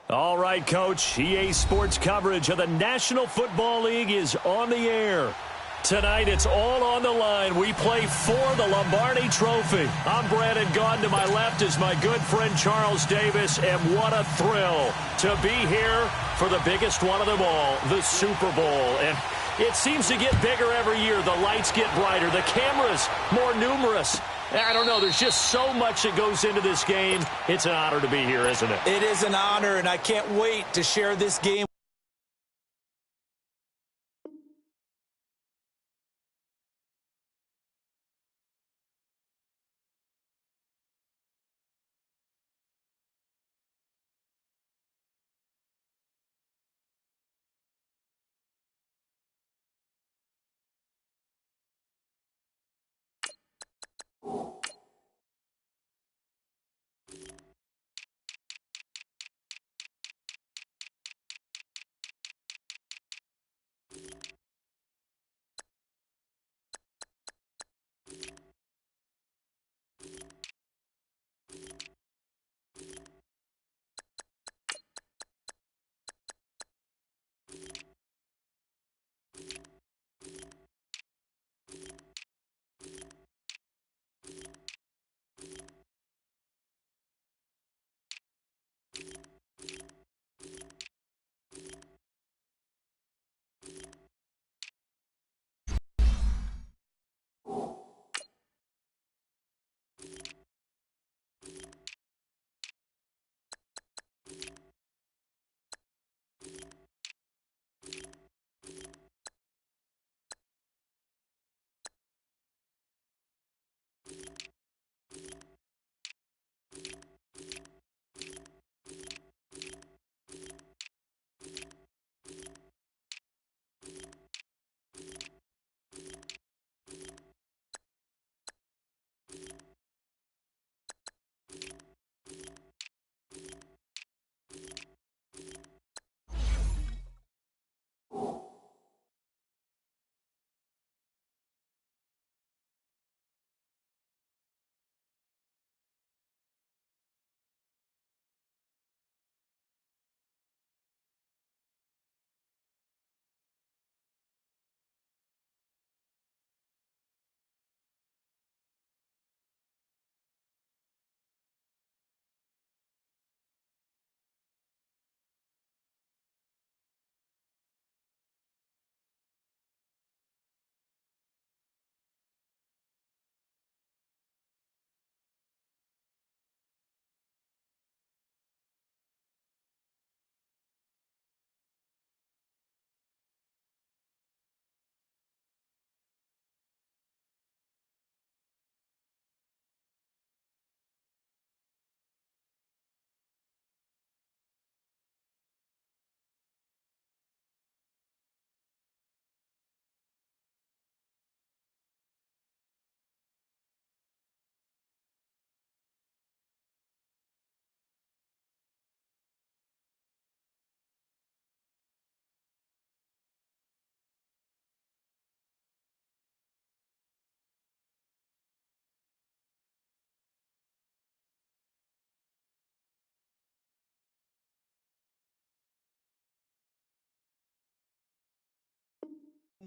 All right, Coach. EA Sports coverage of the National Football League is on the air. Tonight, it's all on the line. We play for the Lombardi Trophy. I'm Brandon Gaudin. To my left is my good friend Charles Davis, and what a thrill to be here for the biggest one of them all, the Super Bowl. And it seems to get bigger every year. The lights get brighter. The cameras more numerous. I don't know. There's just so much that goes into this game. It's an honor to be here, isn't it? It is an honor, and I can't wait to share this game.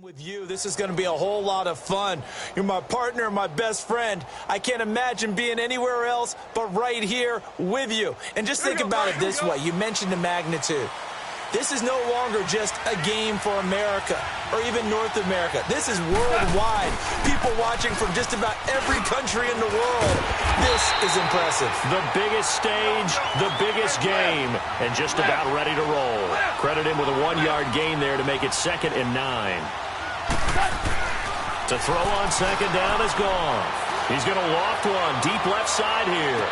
With you, this is going to be a whole lot of fun. You're my partner, my best friend. I can't imagine being anywhere else but right here with you. And just think about it this way. You mentioned the magnitude. This is no longer just a game for America or even North America. This is worldwide. People watching from just about every country in the world. This is impressive. The biggest stage, the biggest game, and just about ready to roll. Credit him with a 1-yard gain there to make it 2nd and 9. To throw on 2nd down is gone. He's going to loft one deep left side here.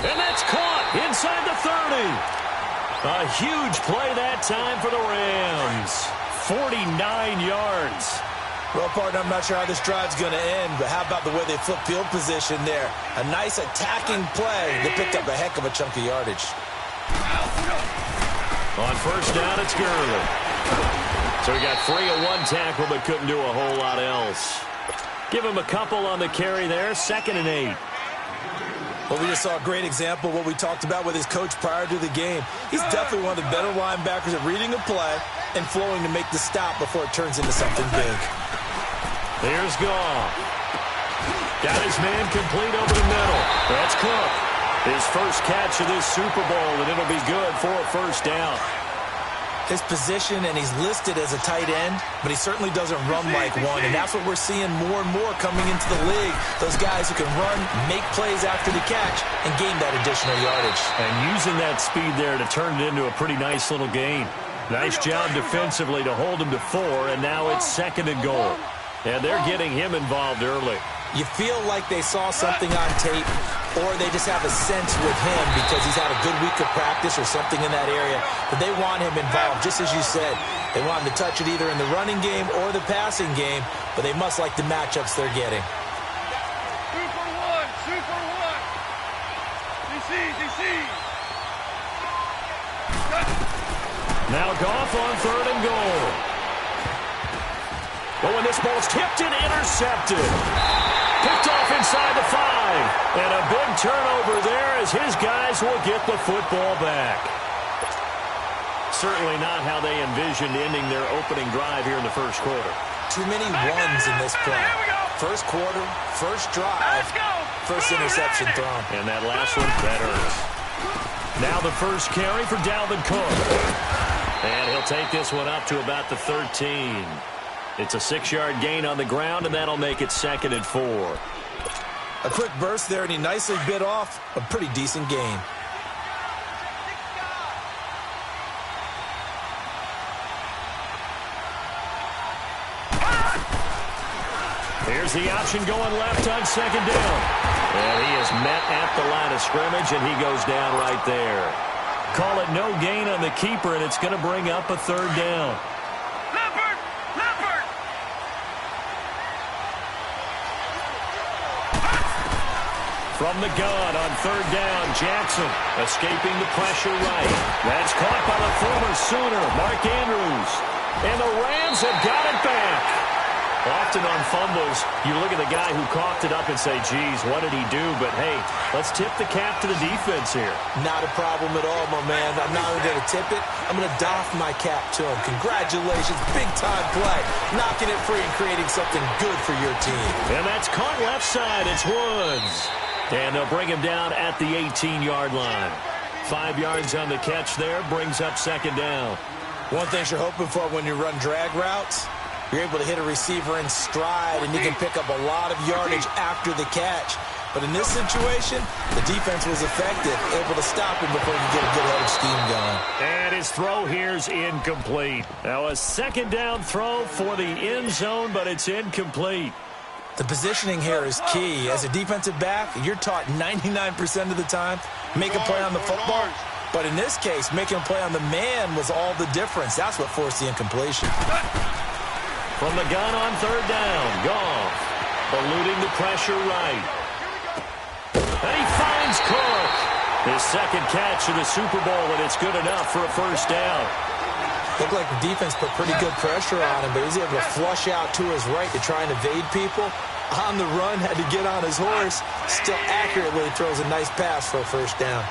And that's caught inside the 30. A huge play that time for the Rams. 49 yards. Well, partner, I'm not sure how this drive's going to end, but how about the way they flip field position there? A nice attacking play. They picked up a heck of a chunk of yardage. On 1st down, it's Gurley. So he got 3 of 1 tackle, but couldn't do a whole lot else. Give him a couple on the carry there. 2nd and 8. Well, we just saw a great example of what we talked about with his coach prior to the game. He's definitely one of the better linebackers at reading a play and flowing to make the stop before it turns into something big. Here's Goff. Got his man complete over the middle. That's Cook. His first catch of this Super Bowl, and it'll be good for a first down. His position, and he's listed as a tight end, but he certainly doesn't run like one, and that's what we're seeing more and more coming into the league. Those guys who can run, make plays after the catch, and gain that additional yardage. And using that speed there to turn it into a pretty nice little gain. Nice job defensively to hold him to 4, and now it's 2nd and goal. And they're getting him involved early. You feel like they saw something on tape, or they just have a sense with him because he's had a good week of practice or something in that area, but they want him involved, just as you said. They want him to touch it either in the running game or the passing game, but they must like the matchups they're getting. Super one, DC. Now Goff on 3rd and goal. Oh, and this ball's tipped and intercepted. Picked off inside the 5. And a big turnover there as his guys will get the football back. Certainly not how they envisioned ending their opening drive here in the first quarter. Too many ones in this play. First quarter, first drive, first interception thrown. And that last one, that hurts. Now the first carry for Dalvin Cook. And he'll take this one up to about the 13. It's a 6-yard gain on the ground, and that'll make it 2nd and 4. A quick burst there, and he nicely bit off a pretty decent gain. Here's the option going left on 2nd down. And he is met at the line of scrimmage, and he goes down right there. Call it no gain on the keeper, and it's going to bring up a 3rd down. From the gun on 3rd down, Jackson escaping the pressure right. That's caught by the former Sooner, Mark Andrews. And the Rams have got it back. Often on fumbles, you look at the guy who coughed it up and say, geez, what did he do? But, hey, let's tip the cap to the defense here. Not a problem at all, my man. I'm not only going to tip it, I'm going to doff my cap to him. Congratulations, big-time play. Knocking it free and creating something good for your team. And that's caught left side. It's Woods. And they'll bring him down at the 18-yard line. 5 yards on the catch there, brings up 2nd down. One thing you're hoping for when you run drag routes, you're able to hit a receiver in stride, and you can pick up a lot of yardage after the catch. But in this situation, the defense was effective, able to stop him before he could get a good head of steam going. And his throw here's incomplete. Now a 2nd down throw for the end zone, but it's incomplete. The positioning here is key. As a defensive back, you're taught 99% of the time, make a play on the football. But in this case, making a play on the man was all the difference. That's what forced the incompletion. From the gun on 3rd down, Goff eluding the pressure right. And he finds Cook. His 2nd catch of the Super Bowl, and it's good enough for a first down. Looked like the defense put pretty good pressure on him, but he was able to flush out to his right to try and evade people. On the run, had to get on his horse. Still accurately throws a nice pass for a first down.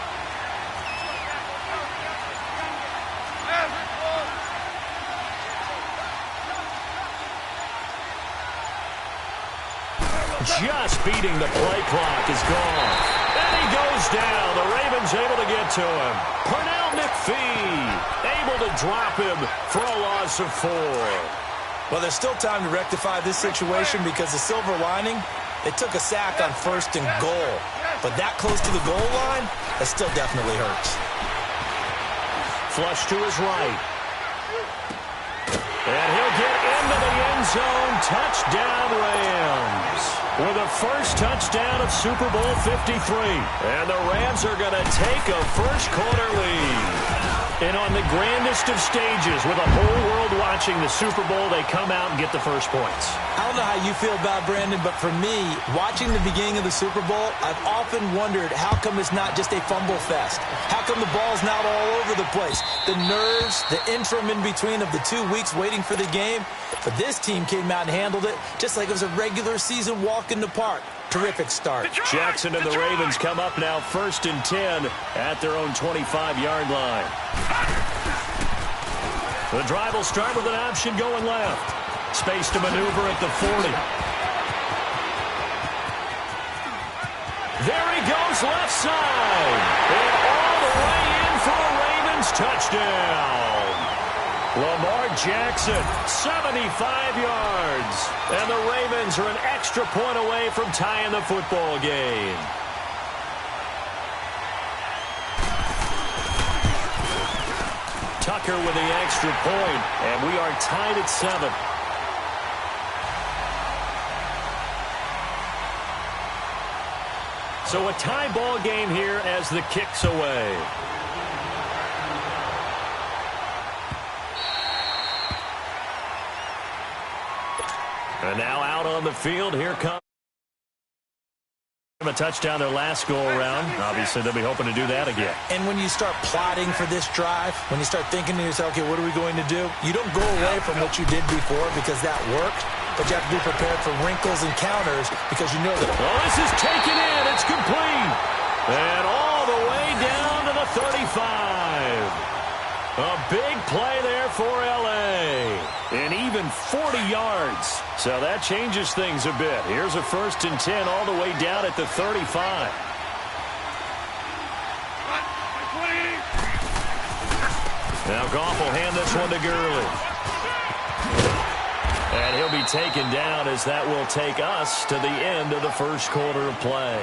Just beating the play clock is gone. And he goes down. The Ravens able to get to him. Pernell McPhee able to drop him for a loss of 4. Well, there's still time to rectify this situation because the silver lining, they took a sack on 1st and goal. But that close to the goal line, that still definitely hurts. Flush to his right. And he'll get into the end zone. Touchdown, Rams. With the first touchdown of Super Bowl 53. And the Rams are going to take a first quarter lead. And on the grandest of stages, with the whole world watching the Super Bowl, they come out and get the first points. I don't know how you feel about Brandon, but for me, watching the beginning of the Super Bowl, I've often wondered how come it's not just a fumble fest? How come the ball's not all over the place? The nerves, the interim in between of the 2 weeks waiting for the game. But this team came out and handled it just like it was a regular season walk in the park. Terrific start. Jackson and the Ravens come up now 1st and 10 at their own 25-yard line. The drive will start with an option going left. Space to maneuver at the 40. There he goes left side. And all the way in for a Ravens touchdown. Lamar Jackson, 75 yards. And the Ravens are an extra point away from tying the football game. Tucker with the extra point, and we are tied at 7. So a tie ball game here as the kick's away. And now out on the field, here comes a touchdown their last go-around. Obviously, they'll be hoping to do that again. And when you start plotting for this drive, when you start thinking to yourself, okay, what are we going to do? You don't go away from what you did before because that worked, but you have to be prepared for wrinkles and counters because you know that. Oh, this is taken in. It's complete. And all the way down to the 35. A big play there for L.A. And even 40 yards. So that changes things a bit. Here's a 1st and 10 all the way down at the 35. Now Goff will hand this one to Gurley. And he'll be taken down as that will take us to the end of the first quarter of play.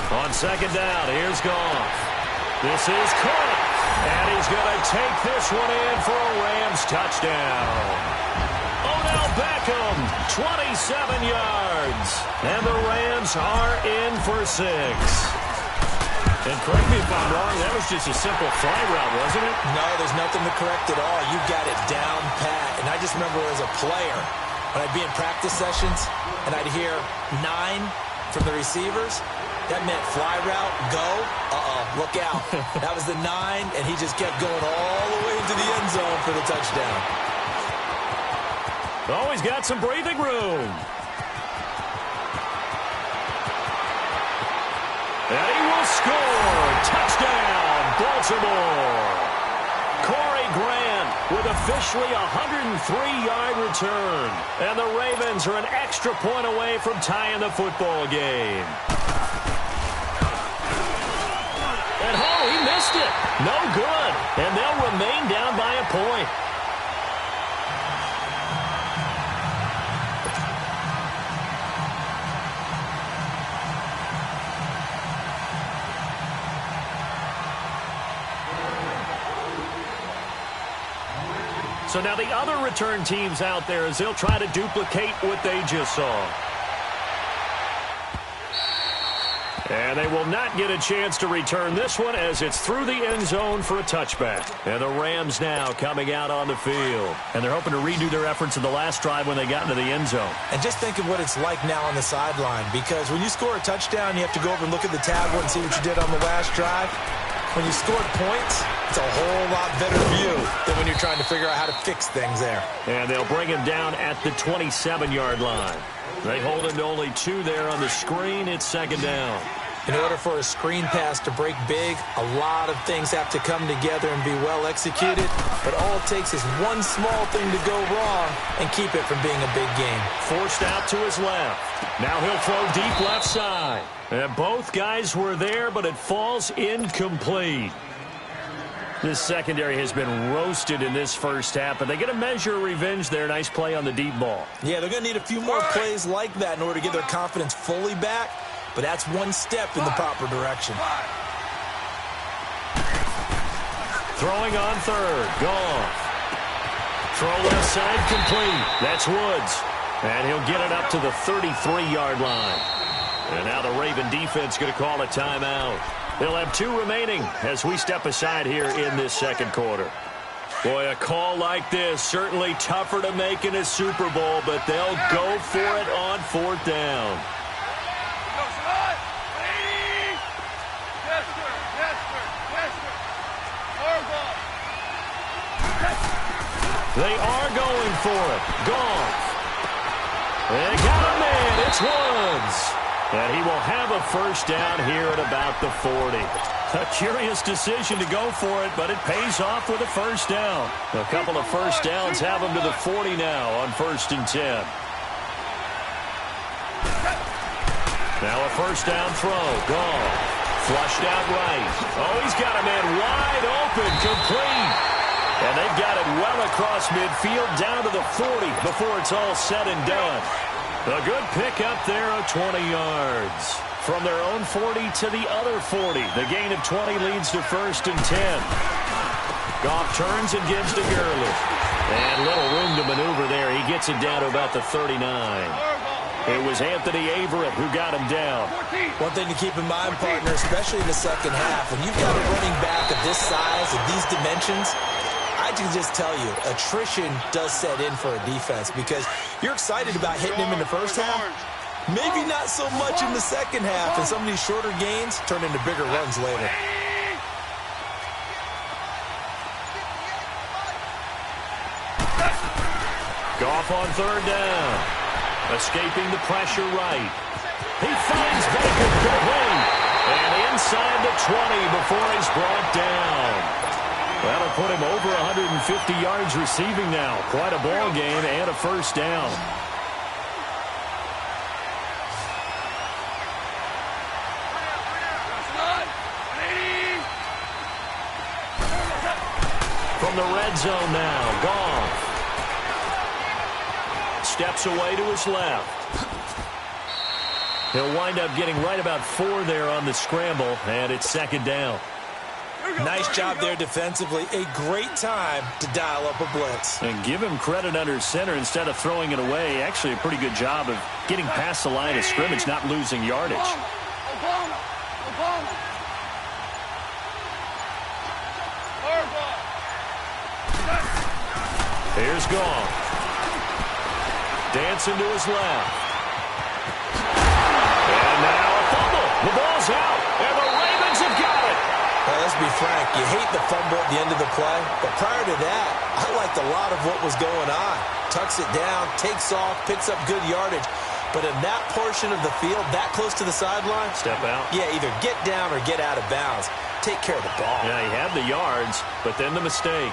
On second down, here's Goff. This is caught. And he's going to take this one in for a Rams touchdown. Odell Beckham, 27 yards. And the Rams are in for 6. And correct me if I'm wrong, that was just a simple fly route, wasn't it? No, there's nothing to correct at all. You got it down pat. And I just remember as a player, when I'd be in practice sessions, and I'd hear 9 from the receivers, that meant fly route, go, look out. That was the 9, and he just kept going all the way into the end zone for the touchdown. Oh, he's got some breathing room. And he will score. Touchdown, Baltimore. Corey Grant with officially a 103-yard return. And the Ravens are an extra point away from tying the football game. And oh, he missed it. No good. And they'll remain down by a point. So now the other return teams out there as they'll try to duplicate what they just saw. And they will not get a chance to return this one as it's through the end zone for a touchback. And the Rams now coming out on the field. And they're hoping to redo their efforts in the last drive when they got into the end zone. And just think of what it's like now on the sideline, because when you score a touchdown, you have to go over and look at the tablet and see what you did on the last drive. When you scored points, it's a whole lot better view than when you're trying to figure out how to fix things there. And they'll bring him down at the 27-yard line. They hold him to only 2 there on the screen. It's second down. In order for a screen pass to break big, a lot of things have to come together and be well executed. But all it takes is one small thing to go wrong and keep it from being a big game. Forced out to his left. Now he'll throw deep left side. And both guys were there, but it falls incomplete. This secondary has been roasted in this first half, but they get a measure of revenge there. Nice play on the deep ball. Yeah, they're going to need a few more plays like that in order to get their confidence fully back, but that's one step in the proper direction. Throwing on third. Goff. Throw left side complete. That's Woods. And he'll get it up to the 33-yard line. And now the Raven defense going to call a timeout. They'll have 2 remaining as we step aside here in this second quarter. Boy, a call like this, certainly tougher to make in a Super Bowl, but they'll go for it on 4th down. They are going for it. Goff. They got a man. It's Woods. And he will have a first down here at about the 40. A curious decision to go for it, but it pays off with a first down. A couple of first downs have him to the 40 now on 1st and 10. Now a first down throw. Goff. Flushed out right. Oh, he's got a man wide open. Complete. And they've got it well across midfield down to the 40 before it's all said and done. A good pickup there of 20 yards. From their own 40 to the other 40. The gain of 20 leads to 1st and 10. Goff turns and gives to Gurley. And little room to maneuver there. He gets it down to about the 39. It was Anthony Averett who got him down. One thing to keep in mind, partner, especially in the second half, when you've got a running back of this size, of these dimensions, I can just tell you, attrition does set in for a defense because you're excited about hitting him in the first half. Maybe not so much in the second half, and some of these shorter gains turn into bigger runs later. Goff on 3rd down. Escaping the pressure right. He finds Baker complete. And inside the 20 before he's brought down. That'll put him over 150 yards receiving now. Quite a ball game and a first down. From the red zone now, Goff. Steps away to his left. He'll wind up getting right about 4 there on the scramble, and it's 2nd down. Nice job there defensively. A great time to dial up a blitz. And give him credit under center instead of throwing it away. Actually, a pretty good job of getting past the line of scrimmage, not losing yardage. Here's Goff. Dancing to his left. And now a fumble. The ball's out. And the Ravens have got it. Well, let's be frank, you hate the fumble at the end of the play, but prior to that, I liked a lot of what was going on. Tucks it down, takes off, picks up good yardage, but in that portion of the field, that close to the sideline, step out. Yeah, either get down or get out of bounds. Take care of the ball. Yeah, he had the yards, but then the mistake.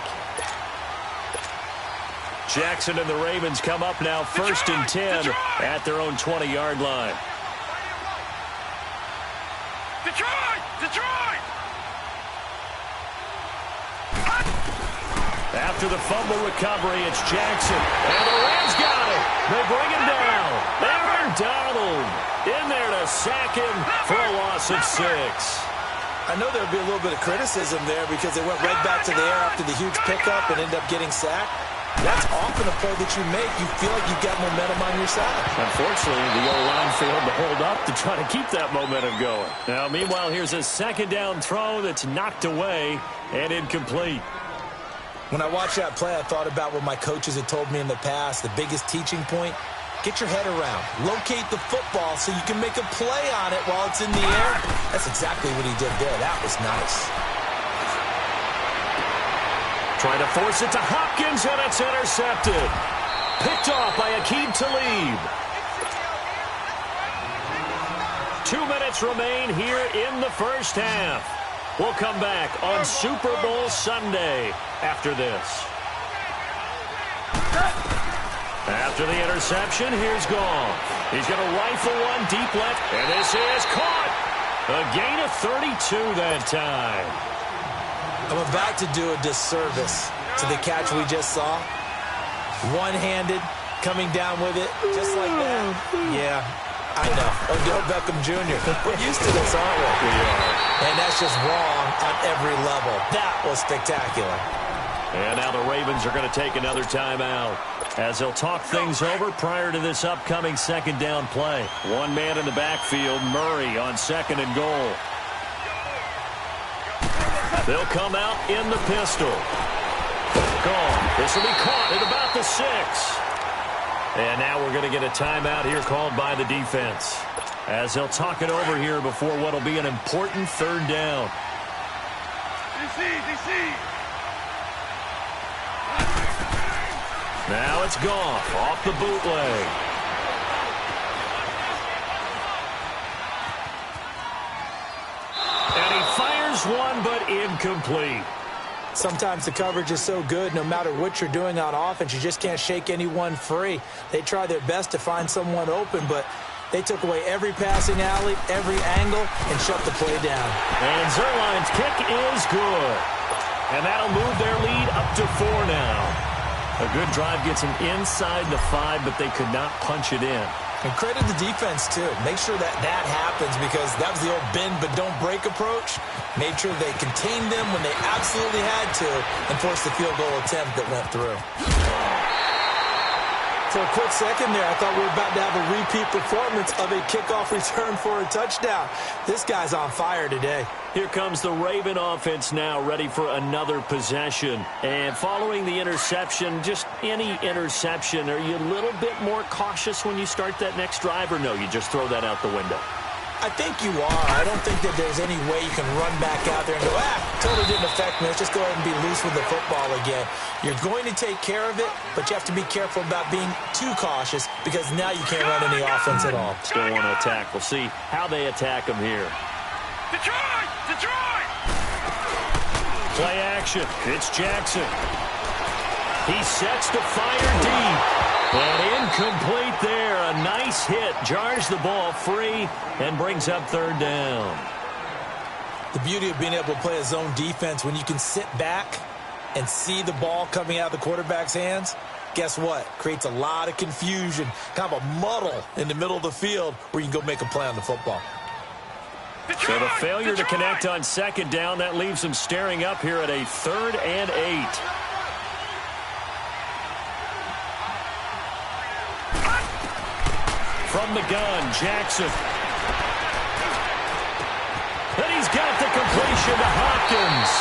Jackson and the Ravens come up now 1st and 10 at their own 20-yard line. Detroit! Detroit! After the fumble recovery, it's Jackson. And the Rams got it. They bring him down. Aaron Donald in there to sack him for a loss of 6. I know there'll be a little bit of criticism there because they went right back to the air after the huge pickup and ended up getting sacked. That's often a play that you make. You feel like you've got momentum on your side. Unfortunately, the O-line failed to hold up to try to keep that momentum going. Now, meanwhile, here's a 2nd down throw that's knocked away and incomplete. When I watched that play, I thought about what my coaches had told me in the past. The biggest teaching point, get your head around. Locate the football so you can make a play on it while it's in the air. That's exactly what he did there. That was nice. Trying to force it to Hopkins, and it's intercepted. Picked off by Aqib Talib. 2 minutes remain here in the first half. We'll come back on Super Bowl Sunday after this. After the interception, here's Goff. He's going to rifle one deep left, and this is caught. A gain of 32 that time. I'm about to do a disservice to the catch we just saw. One-handed, coming down with it, just like that. Yeah, I know. Odell Beckham Jr. We're used to this, aren't we? We are. And that's just wrong on every level. That was spectacular. And now the Ravens are going to take another timeout as they'll talk things over prior to this upcoming 2nd down play. One man in the backfield, Murray on 2nd and goal. They'll come out in the pistol. Gone. This will be caught at about the 6. And now we're going to get a timeout here called by the defense, as they'll talk it over here before what will be an important 3rd down. Now it's Goff off the bootleg. And he fires one, but incomplete. Sometimes the coverage is so good, no matter what you're doing on offense, you just can't shake anyone free. They try their best to find someone open, but they took away every passing alley, every angle, and shut the play down. And Zerline's kick is good. And that'll move their lead up to 4 now. A good drive gets them inside the 5, but they could not punch it in. And credit the defense, too. Make sure that happens, because that was the old bend but don't break approach. Made sure they contained them when they absolutely had to and forced the field goal attempt that went through. For a quick second there, I thought we were about to have a repeat performance of a kickoff return for a touchdown. This guy's on fire today. Here comes the Raven offense now, ready for another possession. And following the interception, just any interception, are you a little bit more cautious when you start that next drive, or no, you just throw that out the window? I think you are. I don't think that there's any way you can run back out there and go, totally didn't affect me. Let's just go ahead and be loose with the football again. You're going to take care of it, but you have to be careful about being too cautious, because now you can't run any offense at all. Still want to attack. We'll see how they attack them here. Detroit! Detroit! Play action. It's Jackson. He sets to fire deep. And incomplete there. A nice hit. Jars the ball free and brings up 3rd down. The beauty of being able to play a zone defense, when you can sit back and see the ball coming out of the quarterback's hands, guess what? Creates a lot of confusion, kind of a muddle in the middle of the field where you can go make a play on the football. So the failure to connect on 2nd down, that leaves them staring up here at a 3rd and 8. From the gun, Jackson. And he's got the completion to Hopkins.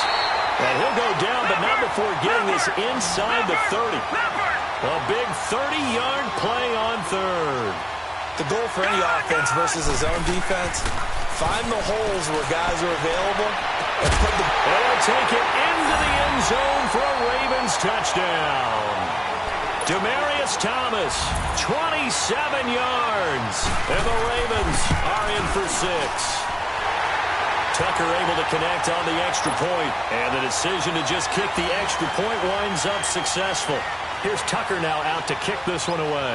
And he'll go down, but not before getting this inside the 30. A big 30-yard play on 3rd. The goal for any offense versus a zone defense, find the holes where guys are available and put the... They'll take it into the end zone for a Ravens touchdown. Demaryius Thomas, 27 yards, and the Ravens are in for 6. Tucker able to connect on the extra point, and the decision to just kick the extra point winds up successful. Here's Tucker now out to kick this one away.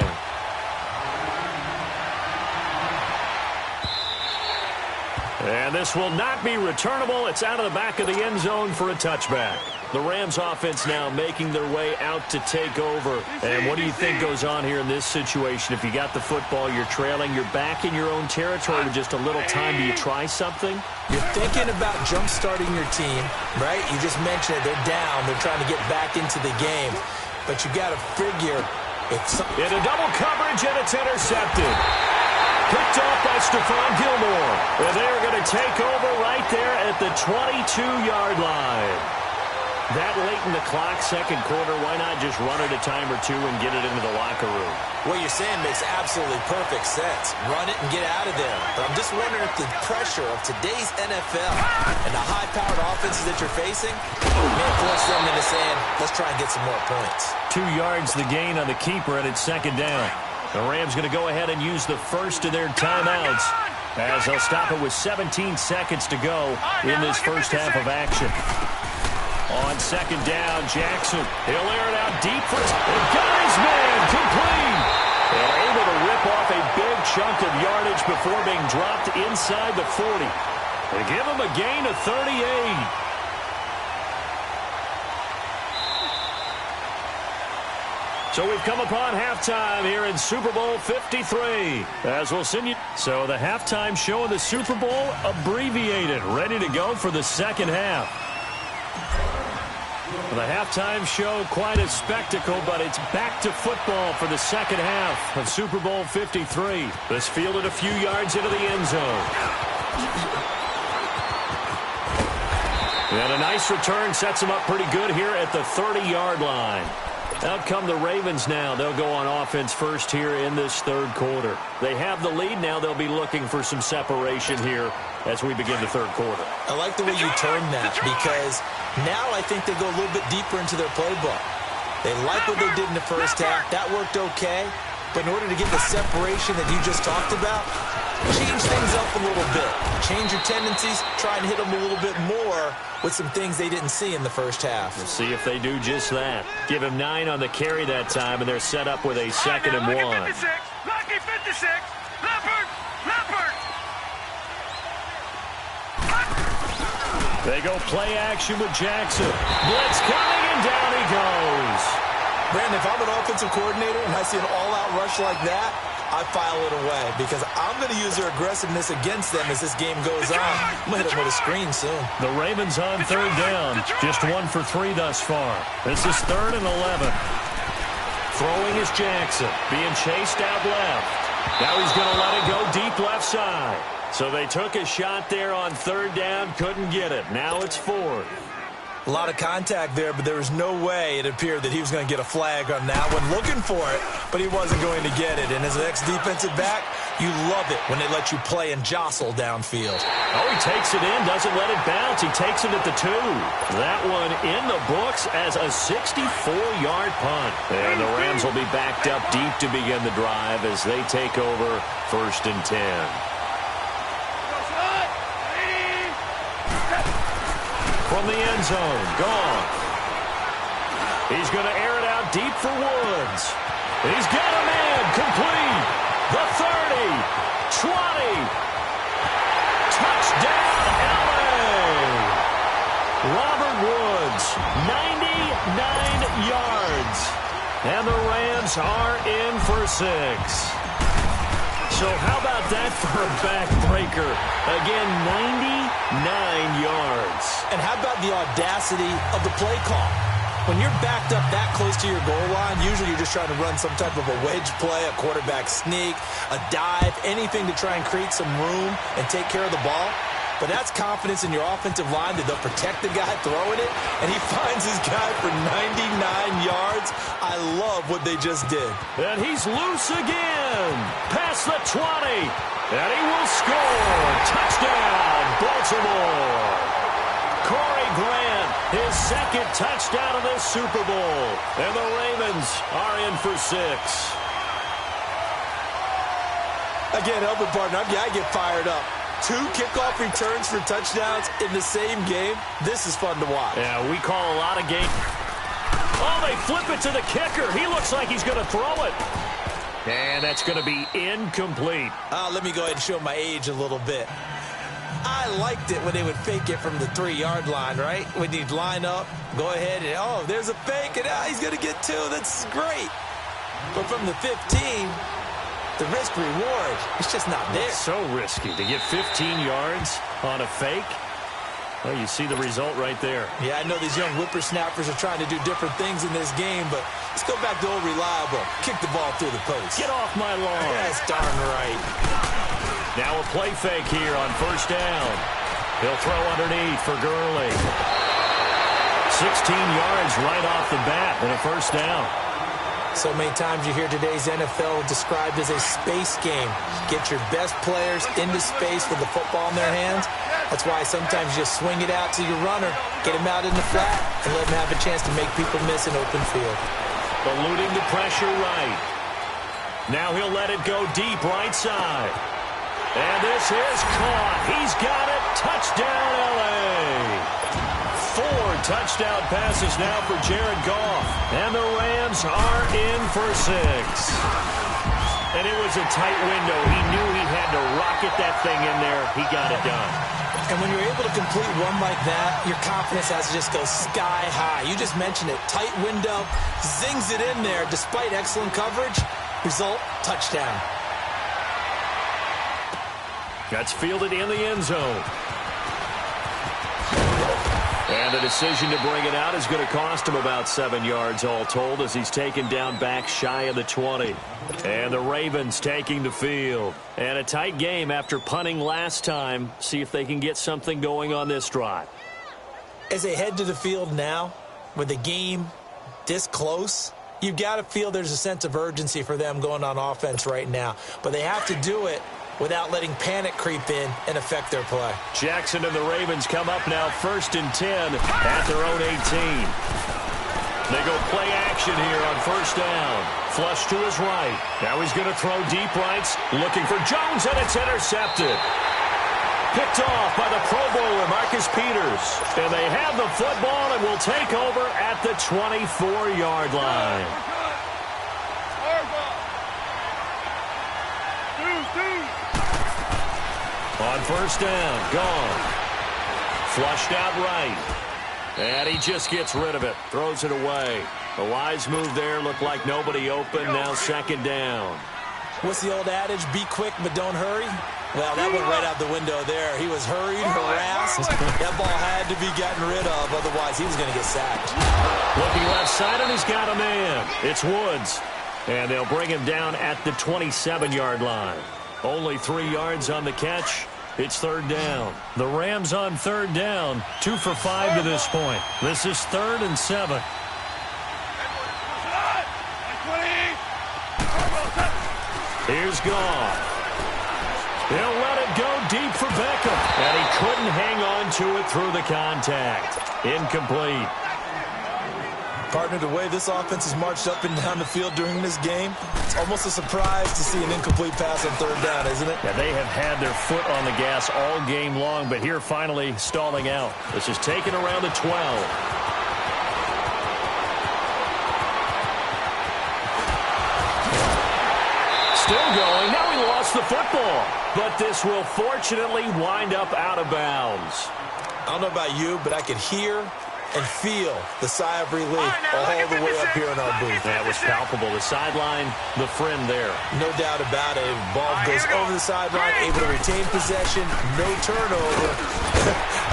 And this will not be returnable. It's out of the back of the end zone for a touchback. The Rams offense now making their way out to take over. And what do you think goes on here in this situation? If you got the football, you're trailing, you're back in your own territory with just a little time. Do you try something? You're thinking about jump-starting your team, right? You just mentioned it. They're down. They're trying to get back into the game. But you got to figure it's... In a double coverage, and it's intercepted. Picked off by Stephon Gilmore. And they're going to take over right there at the 22-yard line. That late in the clock, 2nd quarter, why not just run it a time or two and get it into the locker room? What you're saying makes absolutely perfect sense. Run it and get out of there. But I'm just wondering if the pressure of today's NFL and the high-powered offenses that you're facing may force them into saying, let's try and get some more points. 2 yards the gain on the keeper, and it's 2nd down. The Rams going to go ahead and use the first of their timeouts as they'll stop it with 17 seconds to go in this first half of action. On 2nd down, Jackson. He'll air it out deep for his... And got his man complete. And able to rip off a big chunk of yardage before being dropped inside the 40. They give him a gain of 38. So we've come upon halftime here in Super Bowl 53. As we'll send you... So the halftime show of the Super Bowl abbreviated, ready to go for the 2nd half. The halftime show, quite a spectacle, but it's back to football for the 2nd half of Super Bowl 53. This fielded a few yards into the end zone. And a nice return sets them up pretty good here at the 30-yard line. Out come the Ravens now. They'll go on offense first here in this third quarter. They have the lead now. They'll be looking for some separation here as we begin the third quarter. I like the way you term that because now I think they go a little bit deeper into their playbook. They like what they did in the first half. That worked okay. But in order to get the separation that you just talked about, change things up a little bit. Change your tendencies. Try and hit them a little bit more with some things they didn't see in the first half. We'll see if they do just that. Give him 9 on the carry that time, and they're set up with a 2nd and 1. Lucky 56. Leopard. They go play action with Jackson. Blitz coming, and down he goes. Brandon, if I'm an offensive coordinator and I see an all-out rush like that, I file it away because I'm going to use their aggressiveness against them as this game goes on. I'm going to hit them with a screen soon. The Ravens on 3rd down. Just 1 for 3 thus far. This is 3rd and 11. Throwing is Jackson. Being chased out left. Now he's going to let it go deep left side. So they took a shot there on 3rd down. Couldn't get it. Now it's 4th. A lot of contact there, but there was no way it appeared that he was going to get a flag on that one. Looking for it, but he wasn't going to get it. And as an ex-defensive back, you love it when they let you play and jostle downfield. Oh, he takes it in, doesn't let it bounce. He takes it at the 2. That one in the books as a 64-yard punt. And the Rams will be backed up deep to begin the drive as they take over 1st and 10. From the end zone, gone. He's going to air it out deep for Woods. He's got a man, complete. The 30, 20. Touchdown, L.A. Robert Woods, 99 yards. And the Rams are in for 6. So how about that for a backbreaker? Again, 99 yards. And how about the audacity of the play call? When you're backed up that close to your goal line, usually you're just trying to run some type of a wedge play, a quarterback sneak, a dive, anything to try and create some room and take care of the ball. But that's confidence in your offensive line that they'll protect the guy throwing it, and he finds his guy for 99 yards. I love what they just did. And he's loose again. Past the 20. And he will score. Touchdown, Baltimore. Corey Grant, his 2nd touchdown of this Super Bowl. And the Ravens are in for 6. Again, helping partner, I get fired up. 2 kickoff returns for touchdowns in the same game. This is fun to watch. Yeah, we call a lot of games. Oh, they flip it to the kicker. He looks like he's going to throw it. And that's going to be incomplete. Let me go ahead and show my age a little bit. I liked it when they would fake it from the 3-yard line, right? When you'd line up, go ahead and, oh, there's a fake, and he's going to get 2. That's great. But from the 15... the risk-reward, it's just not there. It's so risky to get 15 yards on a fake. Well, you see the result right there. Yeah, I know these young whippersnappers are trying to do different things in this game, but let's go back to old reliable. Kick the ball through the post. Get off my lawn. That's darn right. Now a play fake here on 1st down. He'll throw underneath for Gurley. 16 yards right off the bat and a 1st down. So many times you hear today's NFL described as a space game. Get your best players into space with the football in their hands. That's why sometimes you just swing it out to your runner, get him out in the flat, and let him have a chance to make people miss an open field. Eluding the pressure right. Now he'll let it go deep right side. And this is caught. He's got it. Touchdown, L.A. 4 touchdown passes now for Jared Goff. And the Rams are in for 6. And it was a tight window. He knew he had to rocket that thing in there. He got it done. And when you're able to complete one like that, your confidence has to just go sky high. You just mentioned it. Tight window, zings it in there despite excellent coverage. Result, touchdown. That's fielded in the end zone. And the decision to bring it out is going to cost him about 7 yards all told as he's taken down back shy of the 20. And the Ravens taking the field. And a tight game after punting last time. See if they can get something going on this drive. As they head to the field now, with the game this close, you've got to feel there's a sense of urgency for them going on offense right now. But they have to do it without letting panic creep in and affect their play. Jackson and the Ravens come up now 1st and 10 at their own 18. They go play action here on 1st down. Flush to his right. Now he's going to throw deep rights, looking for Jones, and it's intercepted. Picked off by the Pro Bowler, Marcus Peters. And they have the football and will take over at the 24-yard line. On 1st down, gone. Flushed out right. And he just gets rid of it. Throws it away. A wise move there. Looked like nobody open. Now 2nd down. What's the old adage? Be quick, but don't hurry. Well, that went right out the window there. He was hurried, harassed. That ball had to be gotten rid of. Otherwise, he was going to get sacked. Looking left side, and he's got a man. It's Woods. And they'll bring him down at the 27-yard line. Only 3 yards on the catch. It's 3rd down. The Rams on 3rd down. 2 for 5 to this point. This is 3rd and 7. Here's Goff. He'll let it go deep for Beckham. And he couldn't hang on to it through the contact. Incomplete. Partner, the way this offense has marched up and down the field during this game, it's almost a surprise to see an incomplete pass on 3rd down, isn't it? Yeah, they have had their foot on the gas all game long, but here finally stalling out. This is taken around the 12. Still going. Now he lost the football. But this will fortunately wind up out of bounds. I don't know about you, but I could hear and feel the sigh of relief all the way up here in our booth. That was palpable. The sideline, the friend there. No doubt about it. Ball goes over the sideline, able to retain possession, no turnover.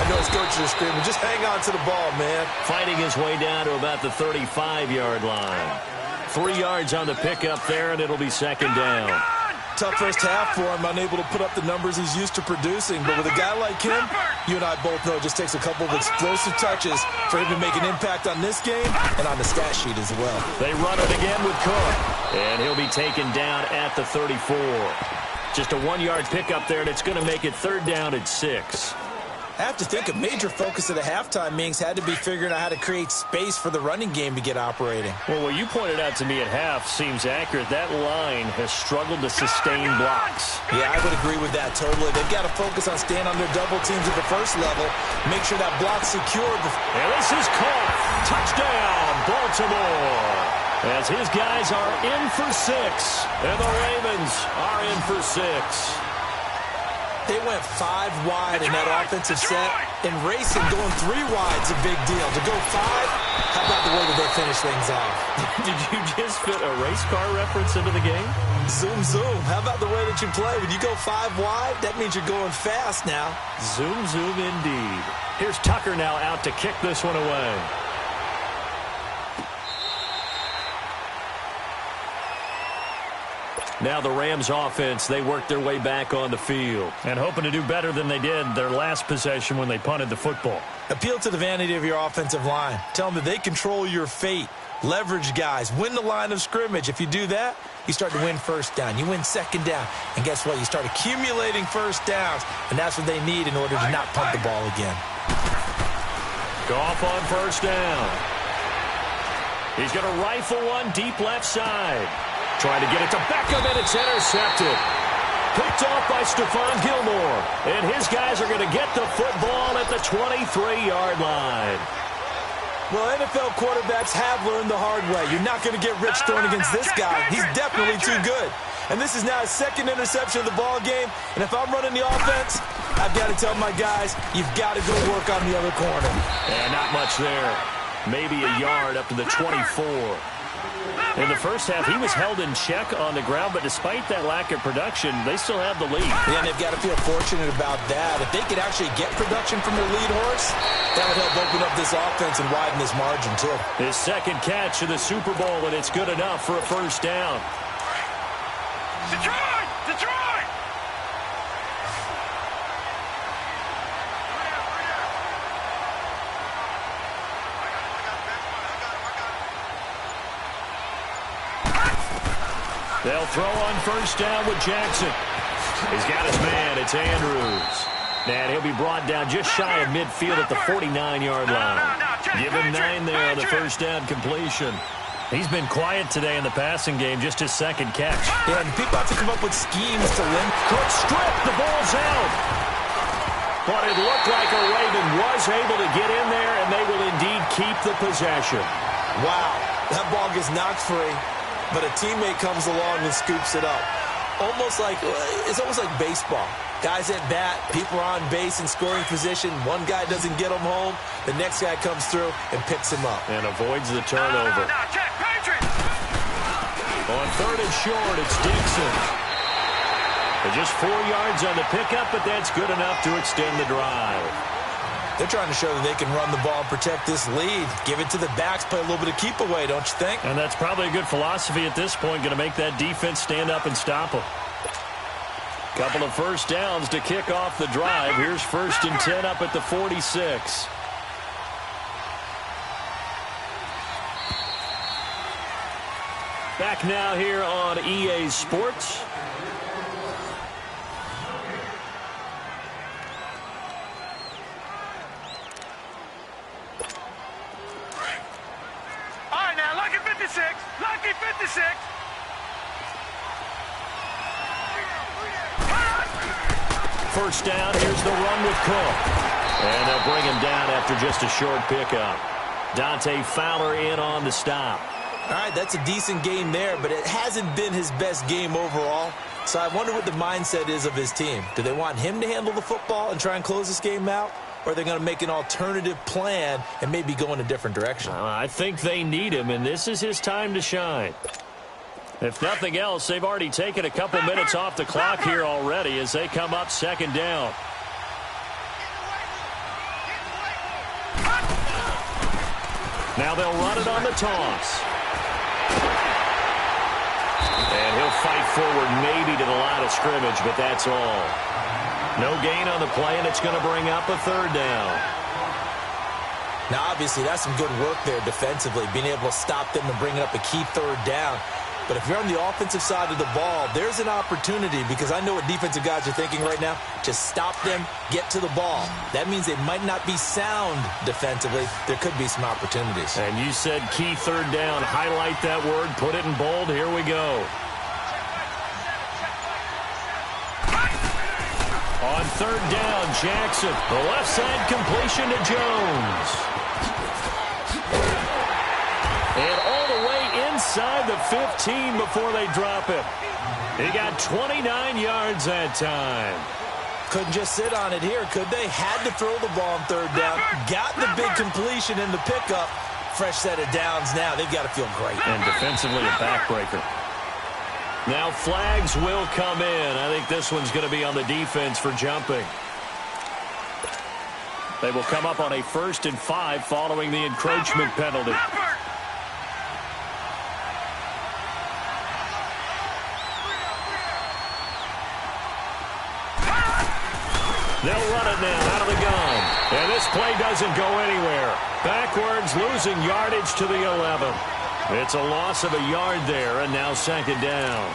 I know his coaches are screaming, just hang on to the ball, man. Fighting his way down to about the 35-yard line. 3 yards on the pickup there, and it'll be 2nd down. Tough first half for him, unable to put up the numbers he's used to producing. But with a guy like him, you and I both know it just takes a couple of explosive touches for him to make an impact on this game and on the stat sheet as well. They run it again with Cook, and he'll be taken down at the 34. Just a 1-yard pickup there, and it's going to make it 3rd down at 6. I have to think a major focus of the halftime, Mings, had to be figuring out how to create space for the running game to get operating. Well, what you pointed out to me at half seems accurate. That line has struggled to sustain blocks. Yeah, I would agree with that totally. They've got to focus on staying on their double teams at the first level, make sure that block's secured. And this is caught. Touchdown, Baltimore. As his guys are in for 6, and the Ravens are in for 6. They went 5 wide in that offensive set, and racing going 3 wide's a big deal. To go 5, how about the way that they finish things off? Did you just fit a race car reference into the game? Zoom, zoom. How about the way that you play? When you go 5 wide, that means you're going fast now. Zoom, zoom indeed. Here's Tucker now out to kick this one away. Now the Rams offense, they work their way back on the field and hoping to do better than they did their last possession when they punted the football. Appeal to the vanity of your offensive line. Tell them that they control your fate. Leverage guys. Win the line of scrimmage. If you do that, you start to win 1st down. You win 2nd down. And guess what? You start accumulating 1st downs. And that's what they need in order to not punt the ball again. Goff on 1st down. He's going to rifle one deep left side. Trying to get it to Beckham, and it's intercepted. Picked off by Stephon Gilmore. And his guys are going to get the football at the 23-yard line. Well, NFL quarterbacks have learned the hard way. You're not going to get rich throwing against this guy. He's definitely too good. And this is now his 2nd interception of the ball game. And if I'm running the offense, I've got to tell my guys, you've got to go work on the other corner. And not much there. Maybe a yard up to the 24. In the first half, he was held in check on the ground, but despite that lack of production, they still have the lead. Yeah, and they've got to feel fortunate about that. If they could actually get production from their lead horse, that would help open up this offense and widen this margin, too. His 2nd catch of the Super Bowl, and it's good enough for a 1st down. Detroit! Detroit! They'll throw on first down with Jackson. He's got his man. It's Andrews. And he'll be brought down just shy of midfield at the 49-yard line. Give him 9 there on the first down completion. He's been quiet today in the passing game, just his second catch. Yeah, and people have to come up with schemes to limit. Quick strip, the ball's out. But it looked like a Raven was able to get in there, and they will indeed keep the possession. Wow, that ball gets knocked free, but a teammate comes along and scoops it up. It's almost like baseball. Guys at bat, people are on base in scoring position. One guy doesn't get him home. The next guy comes through and picks him up. And avoids the turnover. On third and short, it's Dixon. Just 4 yards on the pickup, but that's good enough to extend the drive. They're trying to show that they can run the ball and protect this lead. Give it to the backs, play a little bit of keep away, don't you think? And that's probably a good philosophy at this point, going to make that defense stand up and stop them. Couple of first downs to kick off the drive. Here's 1st and 10 up at the 46. Back now here on EA Sports. All right, now, lucky 56. Lucky 56. First down, here's the run with Cook. And they'll bring him down after just a short pickup. Dante Fowler in on the stop. All right, that's a decent game there, but it hasn't been his best game overall. So I wonder what the mindset is of his team. Do they want him to handle the football and try and close this game out? Or are they going to make an alternative plan and maybe go in a different direction? I think they need him, and this is his time to shine. If nothing else, they've already taken a couple minutes off the clock here already as they come up 2nd down. Now they'll run it on the toss. And he'll fight forward maybe to the line of scrimmage, but that's all. No gain on the play, and it's going to bring up a 3rd down. Now, obviously, that's some good work there defensively, being able to stop them and bring up a key 3rd down. But if you're on the offensive side of the ball, there's an opportunity because I know what defensive guys are thinking right now. Just stop them, get to the ball. That means they might not be sound defensively. There could be some opportunities. And you said key 3rd down. Highlight that word. Put it in bold. Here we go. On 3rd down, Jackson. The left side completion to Jones. And all the way inside the 15 before they drop it. He got 29 yards that time. Couldn't just sit on it here, could they? Had to throw the ball on 3rd down. Got the big completion in the pickup. Fresh set of downs now. They've got to feel great. And defensively a backbreaker. Now flags will come in. I think this one's going to be on the defense for jumping. They will come up on a 1st and 5 following the encroachment penalty. They'll run it now out of the gun. And this play doesn't go anywhere. Backwards, losing yardage to the 11. It's a loss of a yard there, and now 2nd down.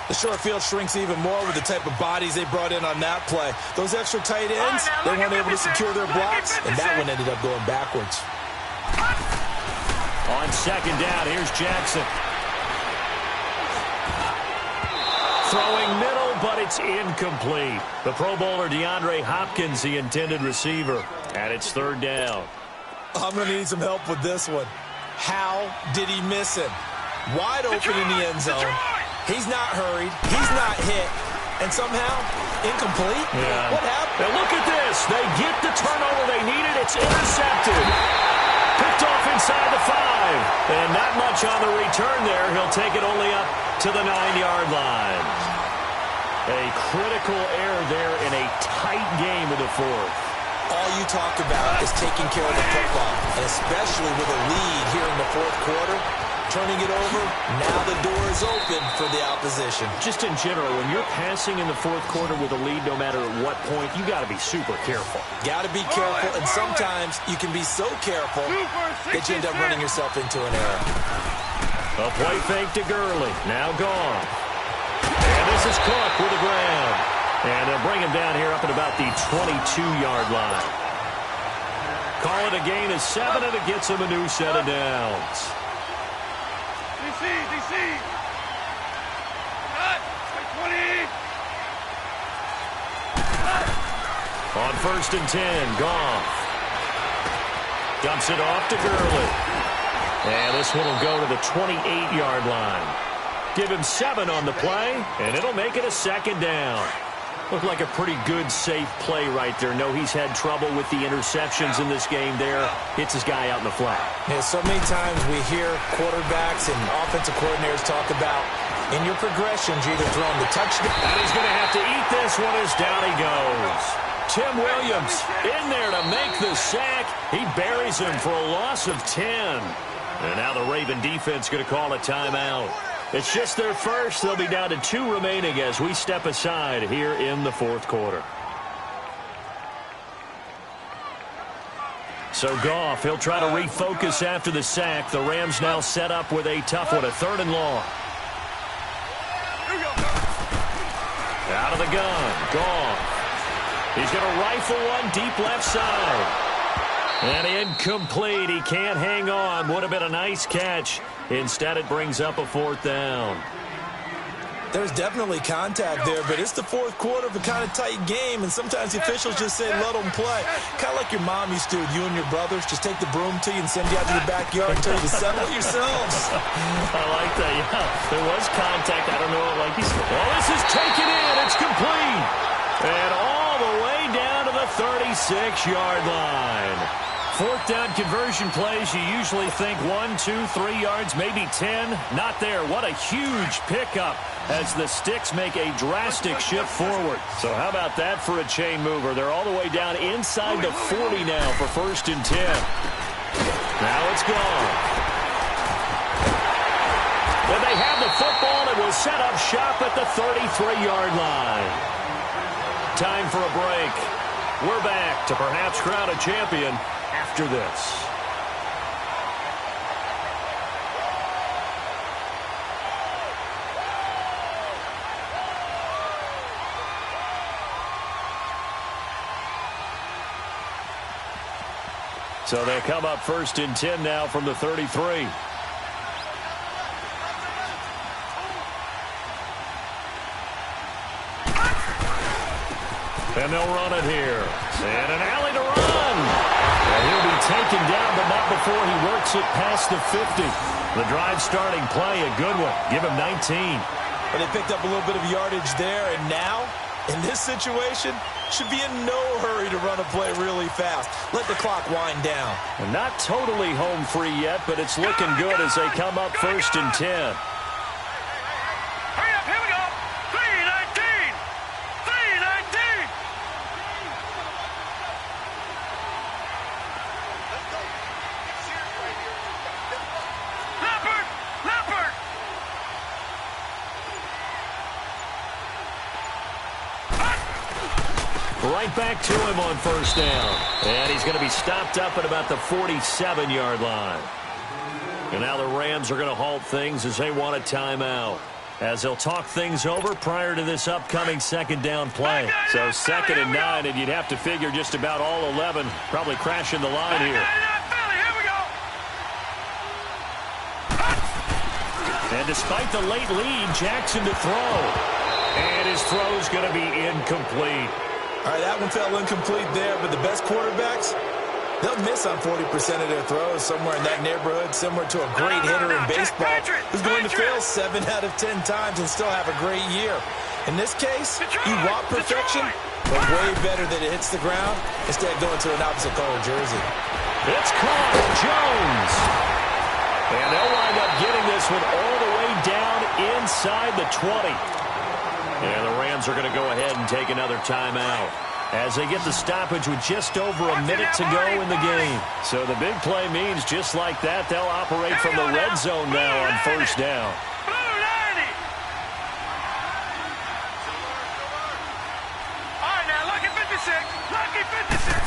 The short field shrinks even more with the type of bodies they brought in on that play. Those extra tight ends, they weren't able to secure their blocks, and that one ended up going backwards. On 2nd down, here's Jackson. Throwing middle, but it's incomplete. The Pro Bowler DeAndre Hopkins, the intended receiver. And it's 3rd down. I'm going to need some help with this one. How did he miss him? Wide open in the end zone. He's not hurried. He's not hit. And somehow, incomplete? Yeah. What happened? And look at this. They get the turnover they needed. It's intercepted. Picked off inside the 5. And not much on the return there. He'll take it only up to the 9-yard line. A critical error there in a tight game of the 4th. All you talk about is taking care of the football, and especially with a lead here in the 4th quarter, turning it over, now the door is open for the opposition. Just in general, when you're passing in the 4th quarter with a lead, no matter at what point, you got to be super careful. Got to be careful, and sometimes you can be so careful that you end up running yourself into an error. A play fake to Gurley, now gone. And this is Cook with the grab. And they'll bring him down here up at about the 22-yard line. Call it a gain of 7, and it gets him a new set of downs. DC. Cut. 20. On 1st and 10, Goff. Dumps it off to Gurley. And this one will go to the 28-yard line. Give him 7 on the play, and it'll make it a 2nd down. Looked like a pretty good, safe play right there. No, he's had trouble with the interceptions in this game there. Hits his guy out in the flat. Yeah, so many times we hear quarterbacks and offensive coordinators talk about, in your progressions, you're either throwing the touchdown. And he's going to have to eat this one as down he goes. Tim Williams in there to make the sack. He buries him for a loss of 10. And now the Raven defense going to call a timeout. It's just their first. They'll be down to 2 remaining as we step aside here in the 4th quarter. So Goff, he'll try to refocus after the sack. The Rams now set up with a tough one, a 3rd and long. Out of the gun, Goff. He's going to rifle one deep left side. And incomplete. He can't hang on. Would have been a nice catch. Instead, it brings up a 4th down. There's definitely contact there, but it's the 4th quarter of a kind of tight game, and sometimes the officials just say, let them play. Kind of like your mom used to, you and your brothers, just take the broom to you and send you out to the backyard and tell you to settle it yourselves. I like that, yeah. There was contact. I don't know, like he said. Well, this is taken in. It's complete. And all the way down to the 36-yard line. 4th down conversion plays, you usually think 1, 2, 3 yards, maybe 10. Not there. What a huge pickup as the Sticks make a drastic shift forward. So how about that for a chain mover? They're all the way down inside the 40 now for 1st and 10. Now it's gone. And they have the football and will set up shop at the 33-yard line. Time for a break. We're back to perhaps crown a champion after this. So they'll come up 1st and 10 now from the 33. And they'll run it here. And an alley to run. And he'll be taken down, but not before he works it past the 50. The drive starting play, a good one. Give him 19. But they picked up a little bit of yardage there, and now, in this situation, should be in no hurry to run a play really fast. Let the clock wind down. And not totally home free yet, but it's looking good as they come up 1st and 10. Hurry up, here we go. 3:19. 3:19. Leopard. Right back to him on 1st down. And he's going to be stopped up at about the 47-yard line. And now the Rams are going to halt things as they want a timeout, as they'll talk things over prior to this upcoming 2nd down play. So 2nd and 9, and you'd have to figure just about all 11 probably crashing the line here. And despite the late lead, Jackson to throw. And his throw's going to be incomplete. All right, that one fell incomplete there, but the best quarterbacks, they'll miss on 40% of their throws somewhere in that neighborhood, similar to a great hitter in baseball who's going to fail 7 out of 10 times and still have a great year. In this case, you want perfection, but way better that it hits the ground instead of going to an opposite color jersey. It's caught. Jones. And they'll wind up getting this one all the way down inside the 20. And the Rams are going to go ahead and take another timeout as they get the stoppage with just over a minute to go in the game. So the big play means just like that, they'll operate from the red zone now on 1st down. All right, now, lucky 56. Lucky 56.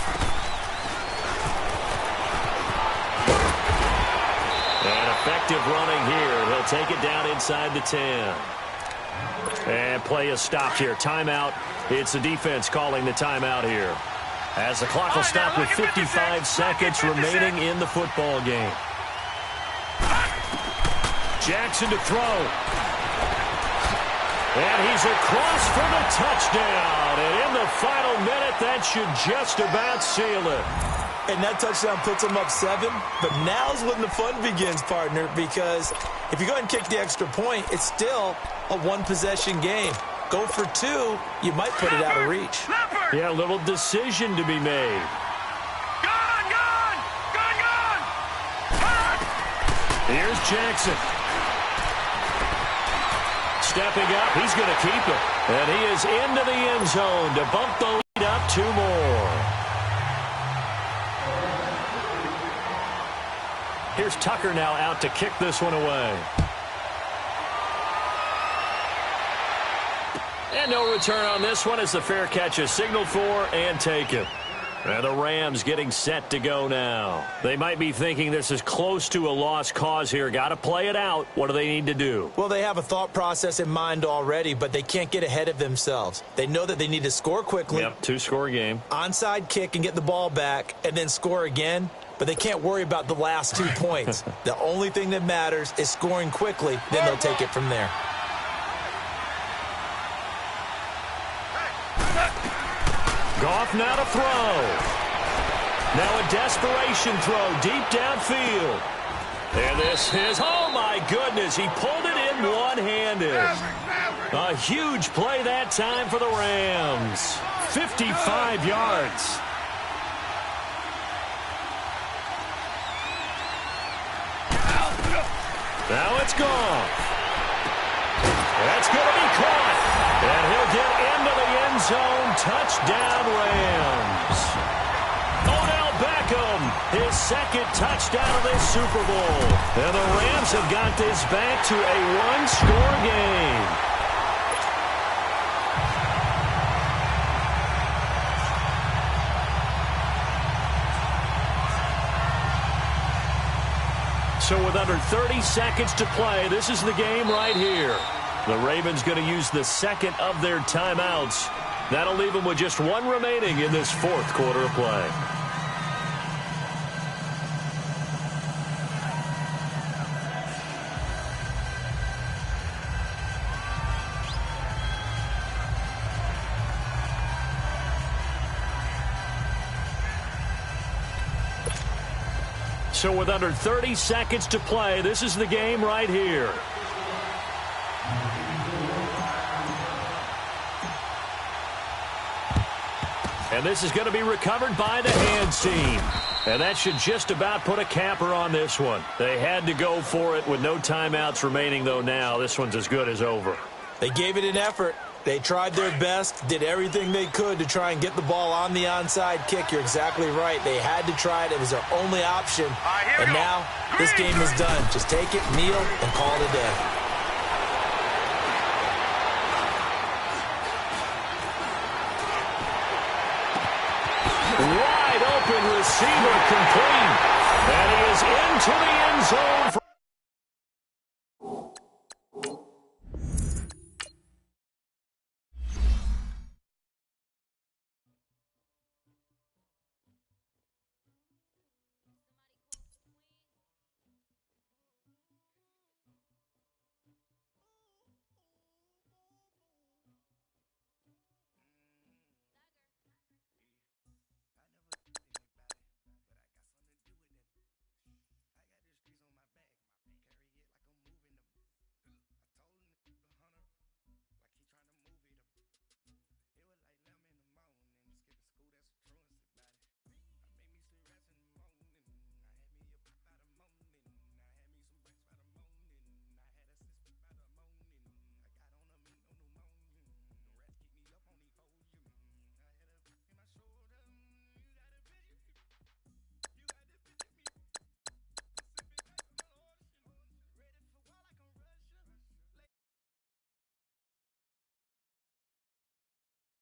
And effective running here. He'll take it down inside the 10. And play is stopped here. Timeout. It's the defense calling the timeout here. As the clock will stop with 55 seconds remaining in the football game. Jackson to throw. And he's across for the touchdown. And in the final minute, that should just about seal it. And that touchdown puts them up 7. But now's when the fun begins, partner, because if you go ahead and kick the extra point, it's still a one-possession game. Go for 2, you might put it out of reach. Yeah, a little decision to be made. Gone! Here's Jackson. Stepping up, he's going to keep it. And he is into the end zone to bump the lead up 2 more. Here's Tucker now out to kick this one away. And no return on this one as the fair catch is signaled for and taken. And the Rams getting set to go now. They might be thinking this is close to a lost cause here. Got to play it out. What do they need to do? Well, they have a thought process in mind already, but they can't get ahead of themselves. They know that they need to score quickly. Yep, 2-score game. Onside kick and get the ball back and then score again. But they can't worry about the last 2 points. The only thing that matters is scoring quickly. Then they'll take it from there. Goff now to throw. Now a desperation throw deep downfield. And this is, oh my goodness, he pulled it in one-handed. A huge play that time for the Rams. 55 yards. Now it's gone. That's going to be caught. And he'll get into the end zone. Touchdown, Rams. Odell Beckham, his second touchdown of this Super Bowl. And the Rams have got this back to a one-score game. So with under 30 seconds to play, this is the game right here. The Ravens going to use the second of their timeouts. That'll leave them with just 1 remaining in this 4th quarter of play. So with under 30 seconds to play, this is the game right here. And this is going to be recovered by the hands team. And that should just about put a capper on this one. They had to go for it with no timeouts remaining, though now. This one's as good as over. They gave it an effort. They tried their best, did everything they could to try and get the ball on the onside kick. You're exactly right. They had to try it. It was their only option. And now this game is done. Just take it, kneel, and call it a day.